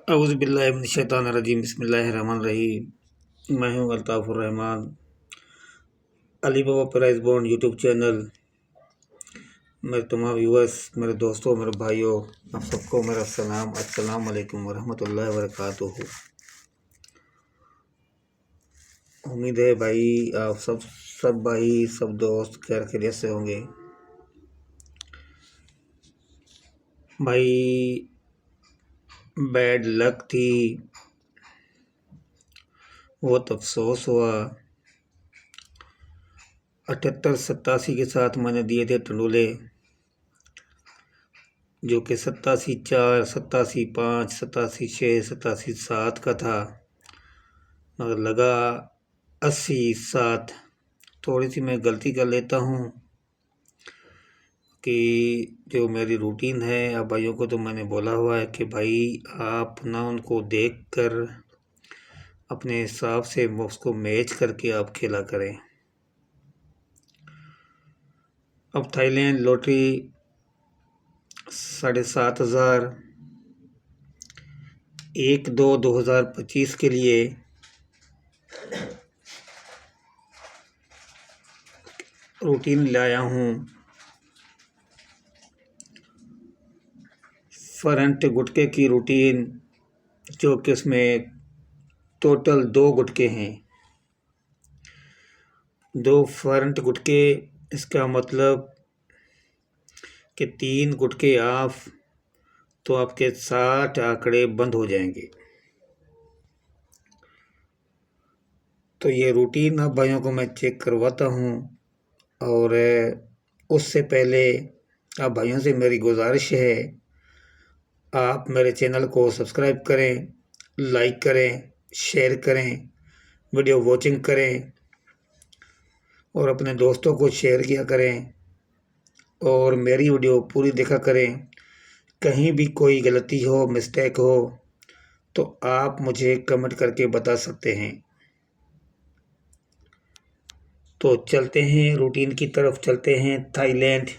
औज़ुबिल्लाहिमिनश्शैतानिर्रजीम बिस्मिल्लाहिर्रहमानिर्रहीम। मैं हूँ अल्ताफ़ुर रहमान। अली बाबा प्राइज़ बॉन्ड यूट्यूब चैनल। मेरे तमाम व्यूअर्स, मेरे दोस्तों, मेरे भाइयों, आप सबको मेरा सलाम। अस्सलाम वालेकुम वरहमतुल्लाहि वबरकातुहू। उम्मीद है भाई आप सब भाई, सब दोस्त खैर खैरियत से होंगे। भाई बैड लक थी, बहुत अफसोस हुआ। 78-87 के साथ मैंने दिए थे टंडोले, जो कि 87-4, 87-5, 87-6, 87-7 का था, मगर लगा 80-7। थोड़ी सी मैं गलती कर लेता हूँ कि जो मेरी रूटीन है, आप भाइयों को तो मैंने बोला हुआ है कि भाई आप ना उनको देख कर अपने हिसाब से उसको मैच करके आप खेला करें। अब थाईलैंड लॉटरी 7,500 1/2/2025 के लिए रूटीन लाया हूँ। फ्रंट गुटके की रूटीन, जो कि उसमें टोटल 2 गुटके हैं, 2 फ्रंट गुटके। इसका मतलब कि 3 गुटके ऑफ, तो आपके 60 आंकड़े बंद हो जाएंगे। तो ये रूटीन आप भाइयों को मैं चेक करवाता हूँ, और उससे पहले आप भाइयों से मेरी गुजारिश है, आप मेरे चैनल को सब्सक्राइब करें, लाइक करें, शेयर करें, वीडियो वॉचिंग करें, और अपने दोस्तों को शेयर किया करें, और मेरी वीडियो पूरी देखा करें। कहीं भी कोई गलती हो, मिस्टेक हो, तो आप मुझे कमेंट करके बता सकते हैं। तो चलते हैं रूटीन की तरफ, चलते हैं। थाईलैंड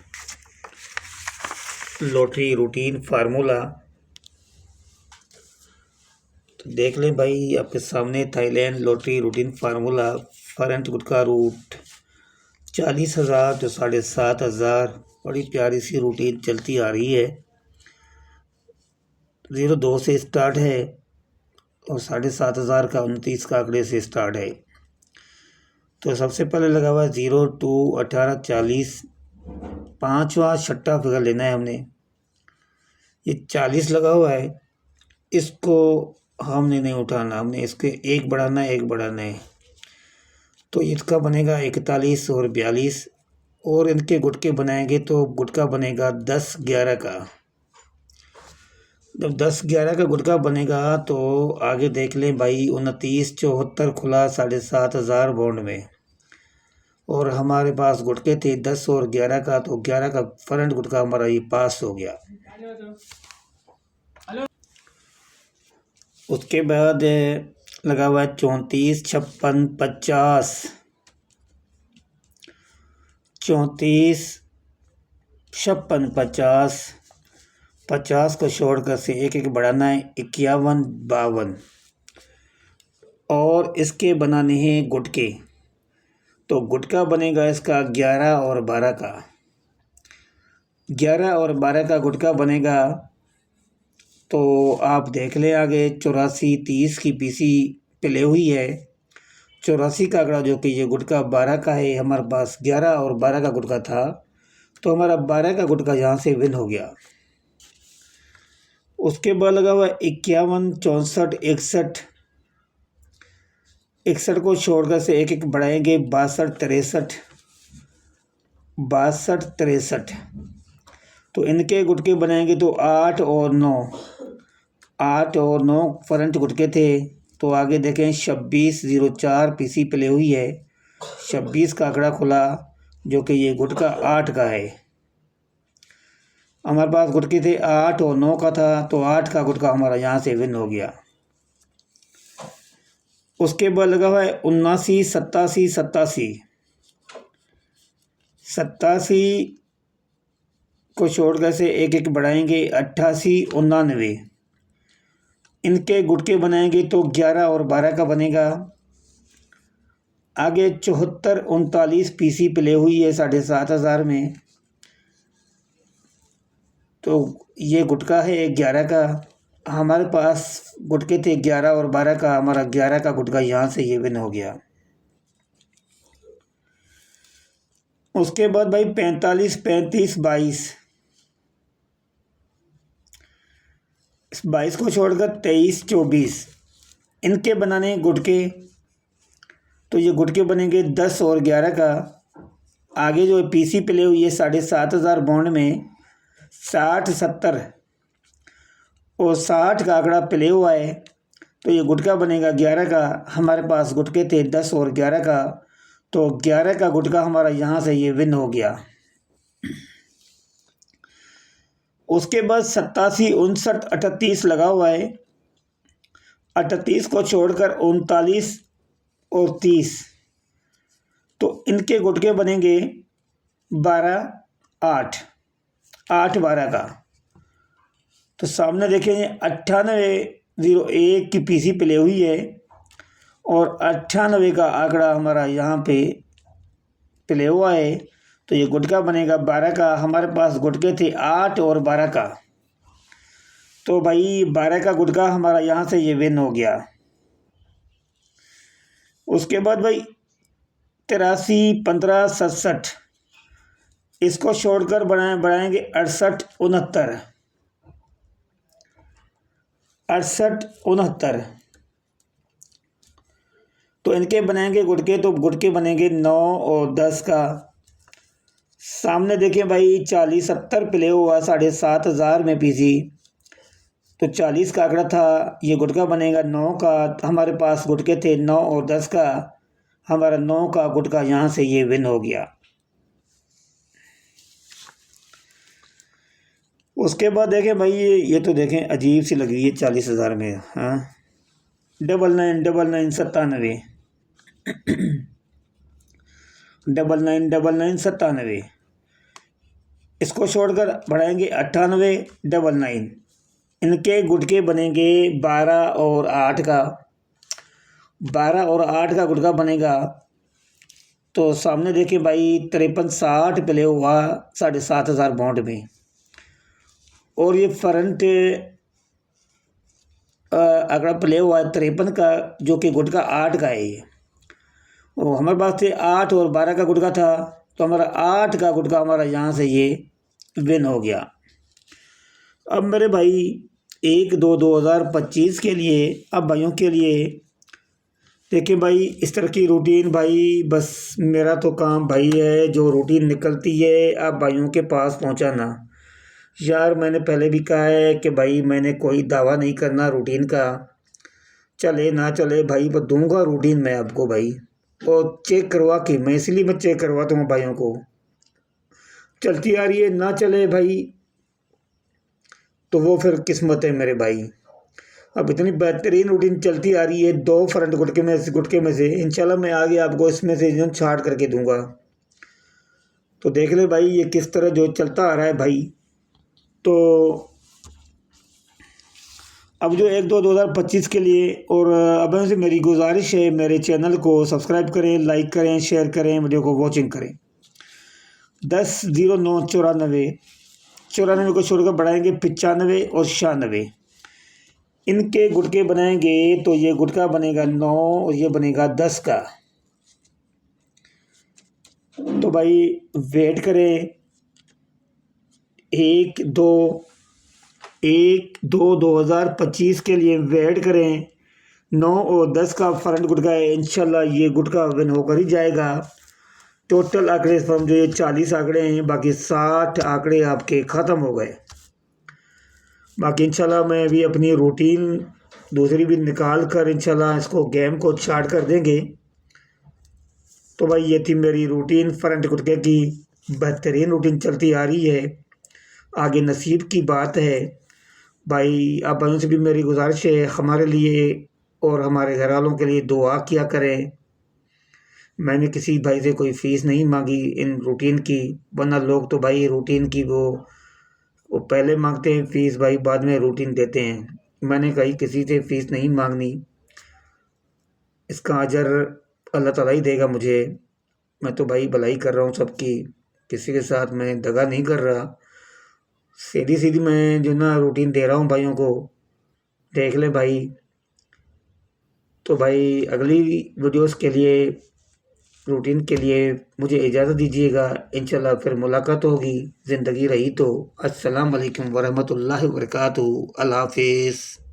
लॉटरी रूटीन फार्मूला तो देख लें भाई, आपके सामने Thailand lottery routine formula. Front गुटका रूट 40,000 तो 7,500। बड़ी प्यारी सी रूटीन चलती आ रही है। 02 से स्टार्ट है और 7,500 का 29 का आंकड़े से स्टार्ट है। तो सबसे पहले लगा हुआ है 02 18 40, 5वां छठा फिगर लेना है हमने। ये 40 लगा हुआ है, इसको हमने नहीं उठाना, हमने इसके एक बढ़ाना है, एक बढ़ाना है। तो इसका बनेगा 41 और 42, और इनके गुटके बनाएंगे तो गुटका बनेगा 10-11 का। जब 10-11 का गुटका बनेगा तो आगे देख लें भाई, 29-74 खुला 7,500 बॉन्ड में, और हमारे पास गुटके थे 10 और 11 का, तो 11 का फ्रंट गुटका हमारा ये पास हो गया। उसके बाद लगा हुआ है 34 56 50, 34 56 50, 50 को छोड़कर से एक एक बढ़ाना है, 51 52, और इसके बनाने हैं गुटके। तो गुटका बनेगा इसका 11 और 12 का। 11 और 12 का गुटका बनेगा, तो आप देख लें आगे 84-30 की पीसी प्ले हुई है। 84 का आंकड़ा, जो कि ये गुटका 12 का है, हमारे पास 11 और 12 का गुटका था, तो हमारा 12 का गुटका यहाँ से विन हो गया। उसके बाद लगा हुआ 51 64 61, 61 को छोड़कर से एक एक बढ़ाएंगे, 62 63, तो इनके गुटके बनाएंगे तो 8 और 9, 8 और 9 फ्रंट गुटके थे। तो आगे देखें 26-04 पीसी प्ले हुई है, 26 का आंकड़ा खुला, जो कि ये गुटका 8 का है। हमारे पास गुटके थे 8 और 9 का था, तो 8 का गुटका हमारा यहाँ से विन हो गया। उसके बाद लगा हुआ है 79 87 87, 87 को छोड़कर से एक एक बढ़ाएंगे, 88 99, इनके गुटके बनाएंगे तो 11 और 12 का बनेगा। आगे 74 39 पीसी प्ले हुई है 7,500 में, तो ये गुटका है 11 का। हमारे पास गुटके थे 11 और 12 का, हमारा 11 का गुटका यहाँ से ये विन हो गया। उसके बाद भाई 45 35 22, इस 22 को छोड़कर 23 24 इनके बनाने गुटके, तो ये गुटके बनेंगे 10 और 11 का। आगे जो पीसी प्ले हुई है 7,500 बॉन्ड में 60 70 और 60 का आंकड़ा प्ले हुआ है, तो ये गुटका बनेगा 11 का। हमारे पास गुटके थे 10 और 11 का, तो 11 का गुटका हमारा यहाँ से ये विन हो गया। उसके बाद 87 59 38 लगा हुआ है, 38 को छोड़कर 39 और 30, तो इनके गुटके बनेंगे 12 8 8 12 का। तो सामने देखेंगे 9801 की पीसी प्ले हुई है और 98 का आंकड़ा हमारा यहाँ पे प्ले हुआ है, तो ये गुटका बनेगा 12 का। हमारे पास गुटके थे 8 और 12 का, तो भाई 12 का गुटका हमारा यहाँ से ये विन हो गया। उसके बाद भाई 83 15 67, इसको छोड़कर बढ़ाएंगे 68 69 68 69, तो इनके बनाएंगे गुटके, तो गुटके बनेंगे 9 और 10 का। सामने देखें भाई 40 70 प्ले हुआ 7,500 में पीसी, तो 40 का आंकड़ा था, ये गुटका बनेगा 9 का। हमारे पास गुटके थे 9 और 10 का, हमारा 9 का गुटका यहाँ से ये विन हो गया। उसके बाद देखें भाई ये तो देखें अजीब सी लग रही है 40,000 में। हाँ 99 99 97 99 99 97, इसको छोड़कर बढ़ाएंगे 98 99, इनके गुटके बनेंगे 12 और 8 का। 12 और 8 का गुटका बनेगा, तो सामने देखिए भाई 53 60 प्ले हुआ 7,500 बॉन्ड में, और ये फ्रंट आंकड़ा प्ले हुआ है 53 का, जो कि गुटका 8 का है। ये वो हमारे पास थे 8 और 12 का गुटका था, तो हमारा 8 का गुटका हमारा यहाँ से ये विन हो गया। अब मेरे भाई 1/2/2025 के लिए, अब भाइयों के लिए देखिए भाई इस तरह की रूटीन, भाई बस मेरा तो काम भाई है जो रूटीन निकलती है अब भाइयों के पास पहुंचाना। यार मैंने पहले भी कहा है कि भाई मैंने कोई दावा नहीं करना रूटीन का, चले ना चले भाई वो दूंगा रूटीन मैं आपको भाई, और चेक करवा के, मैं इसलिए मैं चेक करवाता हूँ भाइयों को। चलती आ रही है ना चले भाई तो वो फिर किस्मत है मेरे भाई। अब इतनी बेहतरीन रूटीन चलती आ रही है, 2 फ्रंट गुटके में से इंशाल्लाह मैं आगे आपको इसमें से जो छाट करके दूंगा। तो देख ले भाई ये किस तरह जो चलता आ रहा है भाई। तो अब जो 1/2/2025 के लिए, और अब से मेरी गुजारिश है मेरे चैनल को सब्सक्राइब करें, लाइक करें, शेयर करें, वीडियो को वॉचिंग करें। 10 09 94 94 को छोड़कर बढ़ाएंगे 95 और 96, इनके गुटके बनाएंगे, तो ये गुटका बनेगा 9 और ये बनेगा 10 का। तो भाई वेट करें 1/2/2025 के लिए वेट करें। 9 और 10 का फ्रंट गुटका है, इंशाल्लाह ये गुटका विन होकर ही जाएगा। टोटल आंकड़े समझो ये 40 आंकड़े हैं, बाकी 60 आंकड़े आपके ख़त्म हो गए। बाकी इंशाल्लाह मैं भी अपनी रूटीन दूसरी भी निकाल कर इंशाल्लाह इसको गेम को स्टार्ट कर देंगे। तो भाई ये थी मेरी रूटीन, फ्रंट गुटके की बेहतरीन रूटीन चलती आ रही है, आगे नसीब की बात है। भाई आप भाइयों से भी मेरी गुजारिश है हमारे लिए और हमारे घर वालों के लिए दुआ किया करें। मैंने किसी भाई से कोई फ़ीस नहीं मांगी इन रूटीन की, वरना लोग तो भाई रूटीन की वो पहले मांगते हैं फ़ीस भाई, बाद में रूटीन देते हैं। मैंने कही किसी से फ़ीस नहीं मांगनी, इसका अजर अल्लाह ताला ही देगा मुझे। मैं तो भाई भलाई कर रहा हूँ सबकी, किसी के साथ मैं दगा नहीं कर रहा। सीधी सीधी मैं जो ना रूटीन दे रहा हूँ भाइयों को, देख ले भाई। तो भाई अगली वीडियोस के लिए, रूटीन के लिए मुझे इजाज़त दीजिएगा। इंशाल्लाह फिर मुलाकात होगी, ज़िंदगी रही तो। अस्सलाम वालेकुम वरहमतुल्लाहि वबरकातुहू। अल्लाह हाफिज़।